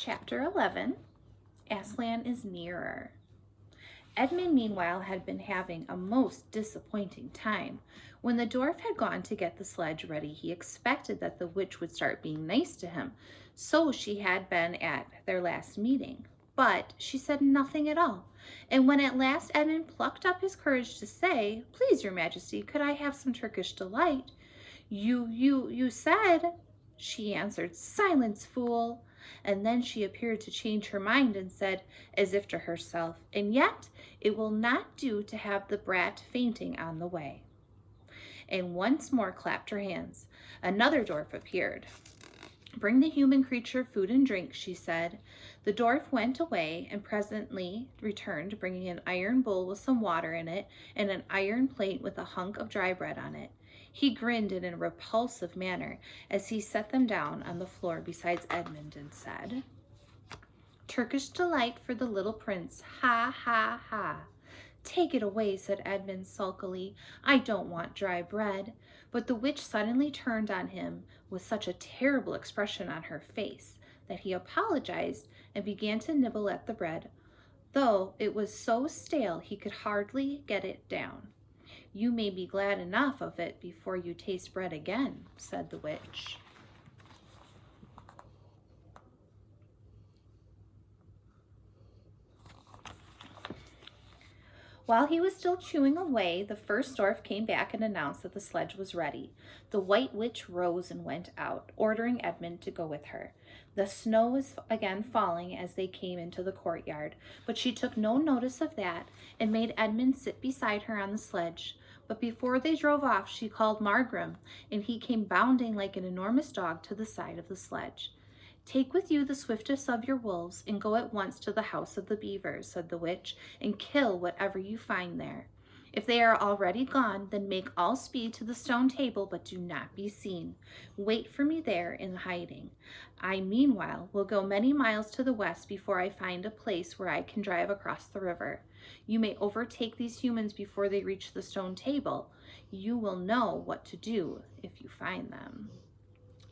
Chapter 11, Aslan is Nearer. Edmund, meanwhile, had been having a most disappointing time. When the dwarf had gone to get the sledge ready, he expected that the witch would start being nice to him. So she had been at their last meeting. But she said nothing at all. And when at last Edmund plucked up his courage to say, "Please, your majesty, could I have some Turkish delight?" You said," she answered, "Silence, fool." And then she appeared to change her mind and said, as if to herself, "And yet it will not do to have the brat fainting on the way," and once more clapped her hands. Another dwarf appeared. "Bring the human creature food and drink," she said. The dwarf went away and presently returned, bringing an iron bowl with some water in it and an iron plate with a hunk of dry bread on it. He grinned in a repulsive manner as he set them down on the floor beside Edmund and said, "Turkish delight for the little prince, ha, ha, ha." "Take it away," said Edmund sulkily. "I don't want dry bread." But the witch suddenly turned on him with such a terrible expression on her face that he apologized and began to nibble at the bread, though it was so stale he could hardly get it down. "You may be glad enough of it before you taste bread again," said the witch. While he was still chewing away, the first dwarf came back and announced that the sledge was ready. The White Witch rose and went out, ordering Edmund to go with her. The snow was again falling as they came into the courtyard, but she took no notice of that and made Edmund sit beside her on the sledge. But before they drove off, she called Margrim, and he came bounding like an enormous dog to the side of the sledge. "Take with you the swiftest of your wolves and go at once to the house of the beavers," said the witch, "and kill whatever you find there. If they are already gone, then make all speed to the stone table, but do not be seen. Wait for me there in hiding. I, meanwhile, will go many miles to the west before I find a place where I can drive across the river. You may overtake these humans before they reach the stone table. You will know what to do if you find them."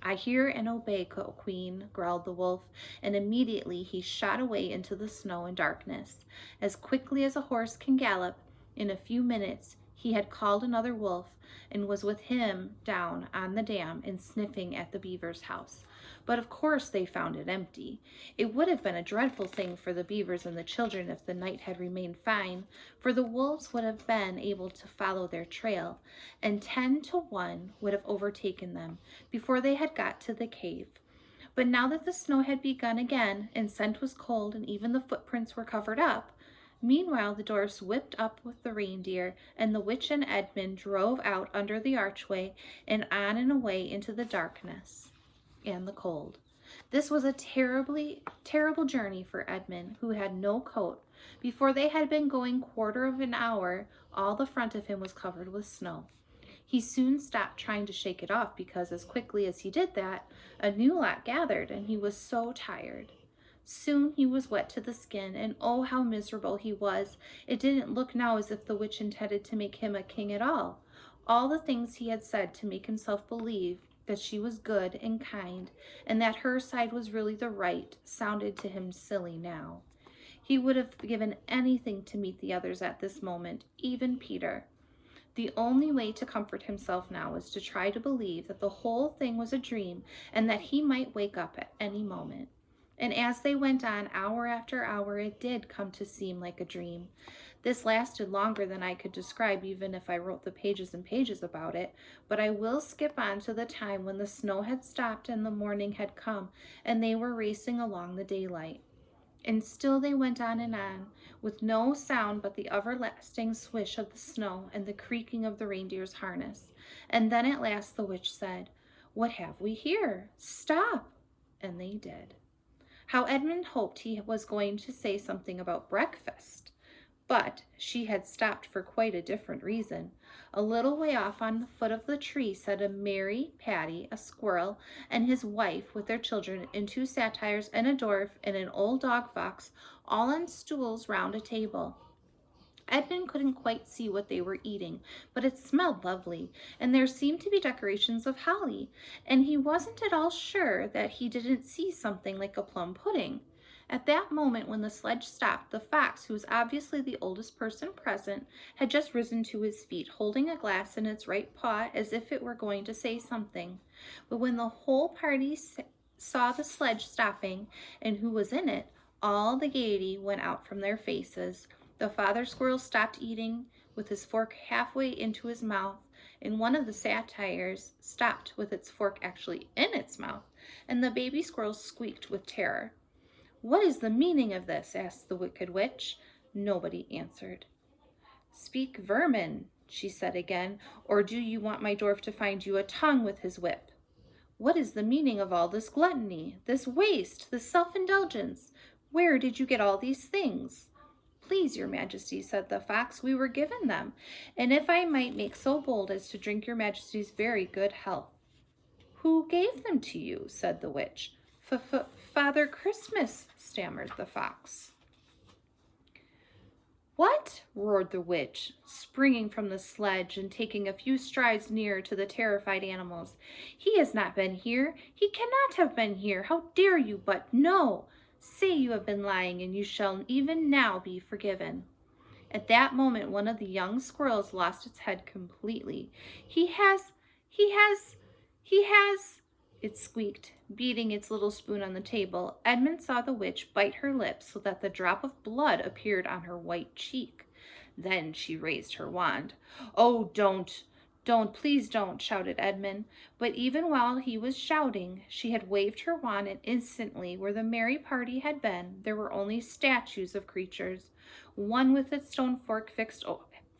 "I hear and obey, Queen," growled the wolf, and immediately he shot away into the snow and darkness. As quickly as a horse can gallop, in a few minutes he had called another wolf and was with him down on the dam and sniffing at the beaver's house. But of course they found it empty. It would have been a dreadful thing for the beavers and the children if the night had remained fine, for the wolves would have been able to follow their trail, and 10 to 1 would have overtaken them before they had got to the cave. But now that the snow had begun again, and scent was cold, and even the footprints were covered up, meanwhile the dwarfs whipped up with the reindeer, and the witch and Edmund drove out under the archway and on and away into the darkness and the cold. This was a terrible journey for Edmund, who had no coat. Before they had been going quarter of an hour, all the front of him was covered with snow. He soon stopped trying to shake it off because as quickly as he did that, a new lot gathered, and he was so tired. Soon he was wet to the skin, and oh, how miserable he was. It didn't look now as if the witch intended to make him a king at all. All the things he had said to make himself believe that she was good and kind, and that her side was really the right, sounded to him silly now. He would have given anything to meet the others at this moment, even Peter. The only way to comfort himself now was to try to believe that the whole thing was a dream and that he might wake up at any moment. And as they went on, hour after hour, it did come to seem like a dream. This lasted longer than I could describe, even if I wrote the pages and pages about it, but I will skip on to the time when the snow had stopped and the morning had come, and they were racing along the daylight. And still they went on, with no sound but the everlasting swish of the snow and the creaking of the reindeer's harness. And then at last the witch said, "What have we here? Stop!" And they did. How Edmund hoped he was going to say something about breakfast. But she had stopped for quite a different reason. A little way off on the foot of the tree sat a merry Paddy, a squirrel, and his wife with their children, and 2 satyrs, and a dwarf, and an old dog fox, all on stools round a table. Edmund couldn't quite see what they were eating, but it smelled lovely, and there seemed to be decorations of holly, and he wasn't at all sure that he didn't see something like a plum pudding. At that moment, when the sledge stopped, the fox, who was obviously the oldest person present, had just risen to his feet, holding a glass in its right paw as if it were going to say something. But when the whole party saw the sledge stopping and who was in it, all the gaiety went out from their faces. The father squirrel stopped eating with his fork halfway into his mouth, and one of the satyrs stopped with its fork actually in its mouth, and the baby squirrel squeaked with terror. "What is the meaning of this?" asked the Wicked Witch. Nobody answered. "Speak, vermin," she said again, "or do you want my dwarf to find you a tongue with his whip? What is the meaning of all this gluttony, this waste, this self-indulgence? Where did you get all these things?" "Please, your majesty," said the fox, "we were given them, and if I might make so bold as to drink your majesty's very good health." "Who gave them to you?" said the witch. "Father Christmas," stammered the fox. "What?" roared the witch, springing from the sledge and taking a few strides nearer to the terrified animals. "He has not been here. He cannot have been here. How dare you? But no! Say you have been lying, and you shall even now be forgiven." At that moment, one of the young squirrels lost its head completely. He has, it squeaked, beating its little spoon on the table. Edmund saw the witch bite her lips so that the drop of blood appeared on her white cheek. Then she raised her wand. "Oh, please don't," shouted Edmund. But even while he was shouting, she had waved her wand, and instantly, where the merry party had been, there were only statues of creatures, one with its stone fork fixed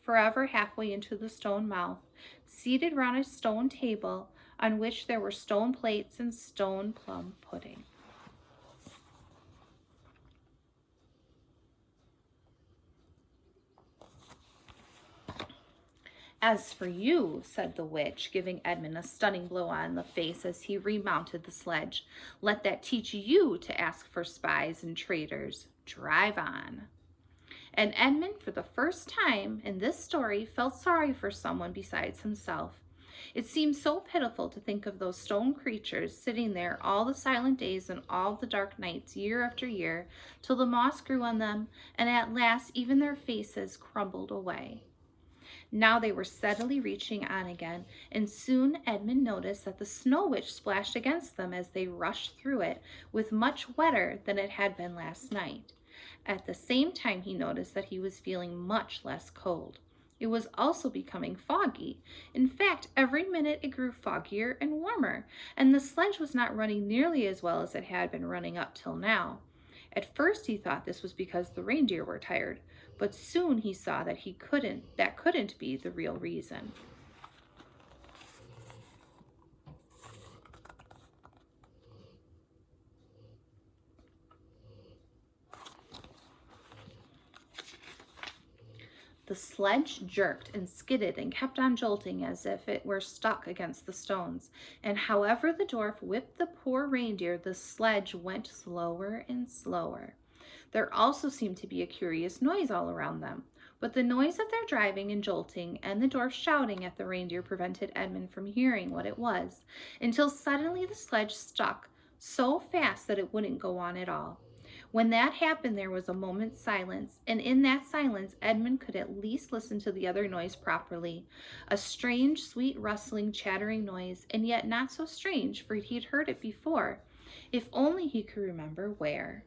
forever halfway into the stone mouth, seated round a stone table on which there were stone plates and stone plum pudding. "As for you," said the witch, giving Edmund a stunning blow on the face as he remounted the sledge, "let that teach you to ask for spies and traitors. Drive on." And Edmund, for the first time in this story, felt sorry for someone besides himself. It seemed so pitiful to think of those stone creatures sitting there all the silent days and all the dark nights, year after year, till the moss grew on them, and at last even their faces crumbled away. Now they were steadily reaching on again, and soon Edmund noticed that the Snow Witch splashed against them as they rushed through it, with much wetter than it had been last night. At the same time, he noticed that he was feeling much less cold. It was also becoming foggy. In fact, every minute it grew foggier and warmer, and the sledge was not running nearly as well as it had been running up till now. At first he thought this was because the reindeer were tired, but soon he saw that that couldn't be the real reason. The sledge jerked and skidded and kept on jolting as if it were stuck against the stones, and however the dwarf whipped the poor reindeer, the sledge went slower and slower. There also seemed to be a curious noise all around them, but the noise of their driving and jolting and the dwarf shouting at the reindeer prevented Edmund from hearing what it was, until suddenly the sledge stuck so fast that it wouldn't go on at all. When that happened, there was a moment's silence, and in that silence, Edmund could at least listen to the other noise properly. A strange, sweet, rustling, chattering noise, and yet not so strange, for he'd heard it before. If only he could remember where.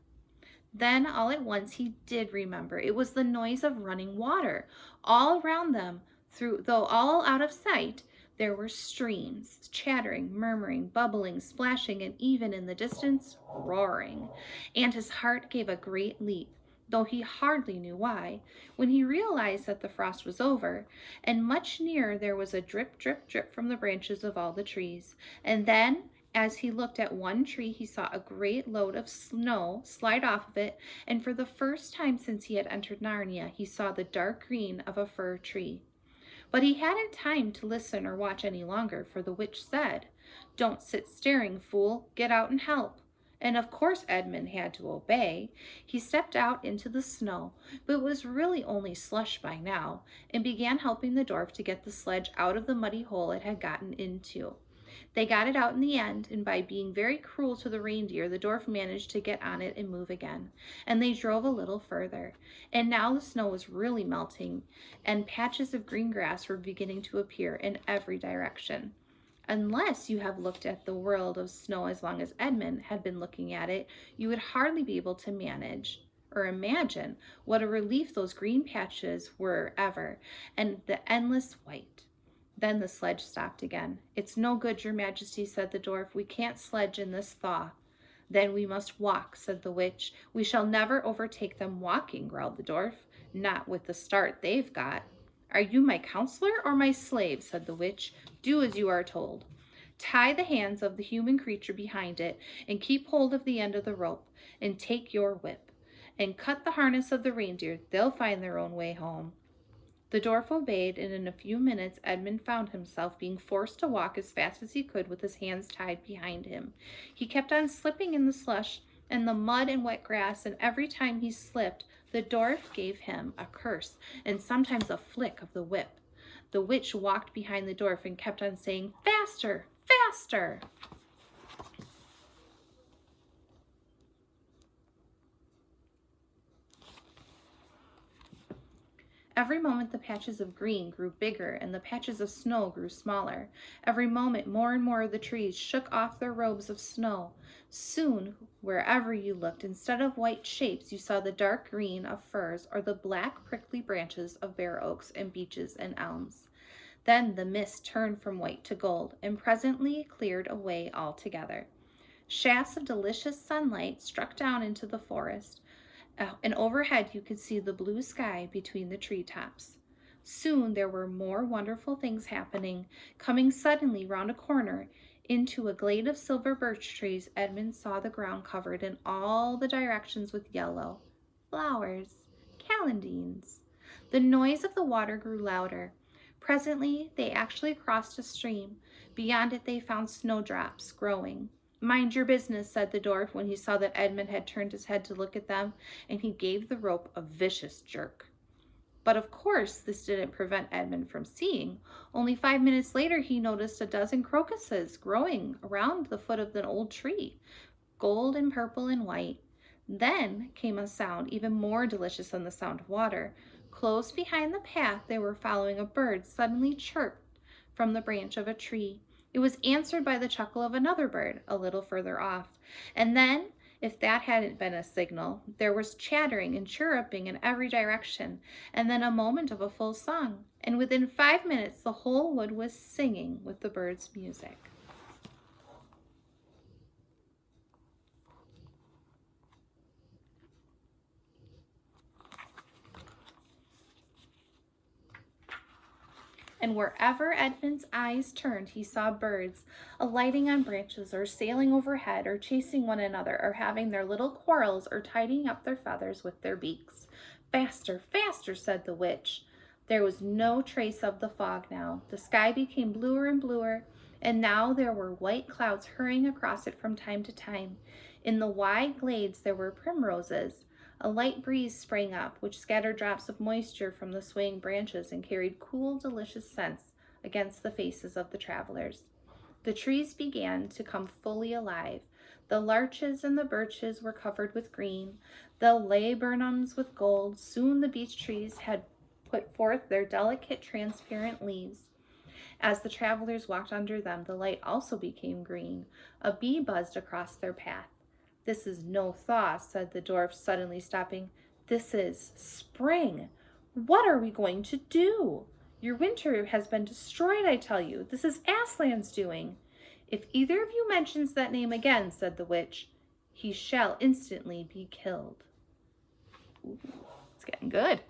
Then, all at once, he did remember. It was the noise of running water. All around them, though all out of sight, there were streams, chattering, murmuring, bubbling, splashing, and even in the distance, roaring. And his heart gave a great leap, though he hardly knew why, when he realized that the frost was over, and much nearer there was a drip, drip, drip from the branches of all the trees. And then, as he looked at one tree, he saw a great load of snow slide off of it, and for the first time since he had entered Narnia, he saw the dark green of a fir tree. But he hadn't time to listen or watch any longer, for the witch said, "Don't sit staring, fool. Get out and help." And of course Edmund had to obey. He stepped out into the snow, but it was really only slush by now, and began helping the dwarf to get the sledge out of the muddy hole it had gotten into. They got it out in the end, and by being very cruel to the reindeer, the dwarf managed to get on it and move again. And they drove a little further. And now the snow was really melting, and patches of green grass were beginning to appear in every direction. Unless you have looked at the world of snow as long as Edmund had been looking at it, you would hardly be able to manage or imagine what a relief those green patches were ever, and the endless white. Then the sledge stopped again. "It's no good, your majesty," said the dwarf. "We can't sledge in this thaw." "Then we must walk," said the witch. "We shall never overtake them walking," growled the dwarf. "Not with the start they've got." "Are you my counselor or my slave?" said the witch. "Do as you are told. Tie the hands of the human creature behind it, and keep hold of the end of the rope, and take your whip, and cut the harness of the reindeer. They'll find their own way home." The dwarf obeyed, and in a few minutes Edmund found himself being forced to walk as fast as he could with his hands tied behind him. He kept on slipping in the slush and the mud and wet grass, and every time he slipped, the dwarf gave him a curse and sometimes a flick of the whip. The witch walked behind the dwarf and kept on saying, "Faster, faster!" Every moment the patches of green grew bigger and the patches of snow grew smaller. Every moment more and more of the trees shook off their robes of snow. Soon, wherever you looked, instead of white shapes, you saw the dark green of firs or the black prickly branches of bare oaks and beeches and elms. Then the mist turned from white to gold and presently cleared away altogether. Shafts of delicious sunlight struck down into the forest, and overhead you could see the blue sky between the treetops. Soon there were more wonderful things happening. Coming suddenly round a corner into a glade of silver birch trees, Edmund saw the ground covered in all the directions with yellow flowers, calendines. The noise of the water grew louder. Presently they actually crossed a stream. Beyond it they found snowdrops growing. "Mind your business," said the dwarf when he saw that Edmund had turned his head to look at them, and he gave the rope a vicious jerk. But of course this didn't prevent Edmund from seeing. Only 5 minutes later he noticed a dozen crocuses growing around the foot of an old tree, gold and purple and white. Then came a sound even more delicious than the sound of water. Close behind the path they were following a bird suddenly chirped from the branch of a tree. It was answered by the chuckle of another bird a little further off. And then, if that hadn't been a signal, there was chattering and chirruping in every direction, and then a moment of a full song. And within 5 minutes the whole wood was singing with the birds' music. And wherever Edmund's eyes turned, he saw birds alighting on branches or sailing overhead or chasing one another or having their little quarrels or tidying up their feathers with their beaks. "Faster, faster," said the witch. There was no trace of the fog now. The sky became bluer and bluer, and now there were white clouds hurrying across it from time to time. In the wide glades there were primroses. A light breeze sprang up, which scattered drops of moisture from the swaying branches and carried cool, delicious scents against the faces of the travelers. The trees began to come fully alive. The larches and the birches were covered with green, the laburnums with gold. Soon the beech trees had put forth their delicate, transparent leaves. As the travelers walked under them, the light also became green. A bee buzzed across their path. "This is no thaw," said the dwarf, suddenly stopping. "This is spring. What are we going to do? Your winter has been destroyed, I tell you. This is Aslan's doing." "If either of you mentions that name again," said the witch, "he shall instantly be killed." Ooh, it's getting good.